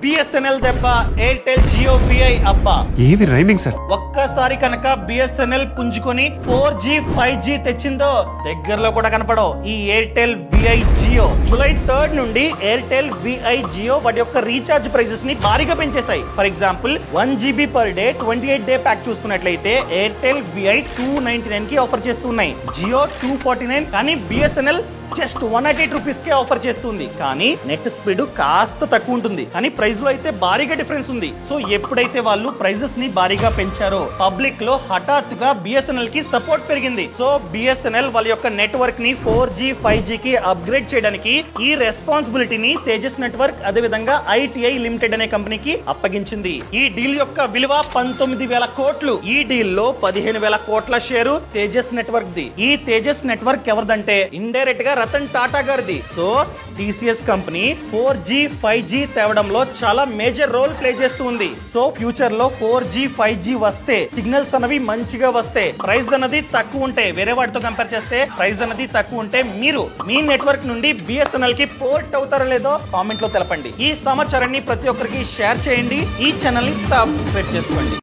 BSNL దెబ్బ, Airtel Jio VI అబ్బా. ఏది రైమింగ్ సార్? ఒక్కసారి కనుక బిఎస్ఎన్ఎల్ పుంజుకొని 4G 5G తెచ్చిందో దగ్గరలో కూడా కనపడవు ఈ ఎయిర్టెల్ విఐ జియో. జూలై 3 నుండి ఎయిర్టెల్ విఐ జియో వాటి యొక్క రీఛార్జ్ ప్రైసెస్ ని భారీగా పెంచేశాయి. For example 1 GB per day 28 day pack చూసుకున్నట్లయితే ఎయిర్టెల్ విఐ 299 కి ఆఫర్ చేస్తున్నాయి, జియో 249. కానీ బిఎస్ఎన్ఎల్ జస్ట్ 188 రూపీస్ కే ఆఫర్ చేస్తుంది. కానీ నెట్ స్పీడ్ కాస్త తక్కువ ఉంటుంది, కానీ ప్రైస్ లో అయితే భారీగా డిఫరెన్స్ ఉంది. సో ఎప్పుడైతే వాళ్ళు ప్రైజెస్ ని భారీగా పెంచారో పబ్లిక్ లో హఠాత్తుగా బిఎస్ఎన్ఎల్ కి సపోర్ట్ పెరిగింది. సో బిఎస్ఎన్ఎల్ వాళ్ళ యొక్క నెట్వర్క్ ని 4G 5G కి అప్గ్రేడ్ చేయడానికి ఈ రెస్పాన్సిబిలిటీని తేజస్ నెట్వర్క్ అదే విధంగా ఐటిఐ లిమిటెడ్ అనే కంపెనీకి అప్పగించింది. ఈ డీల్ యొక్క విలువ 19,000 కోట్లు. ఈ డీల్ లో 15,000 కోట్ల షేరు తేజస్ నెట్వర్క్ ది. ఈ తేజస్ నెట్వర్క్ ఎవరిదంటే ఇండైరెక్ట్ గా రతన్ టాటా గారిది. So TCS company 4G 5G తేవడంలో చాలా మేజర్ రోల్ ప్లే చేస్తుంది. సో ఫ్యూచర్ లో 4G 5G వస్తే సిగ్నల్స్ అన్నవి మంచిగా వస్తే, ప్రైస్ అన్నది తక్కువ ఉంటే, వేరే వాటితో కంపేర్ చేస్తే ప్రైస్ అన్నది తక్కువ ఉంటే మీరు మీ నెట్వర్క్ నుండి బిఎస్ఎన్ఎల్ కి పోర్ట్ అవుతారో లేదో కామెంట్ లో తెలపండి. ఈ సమాచారాన్ని ప్రతి ఒక్కరికి షేర్ చేయండి. ఈ ఛానల్ ని సబ్స్క్రైబ్ చేసుకోండి.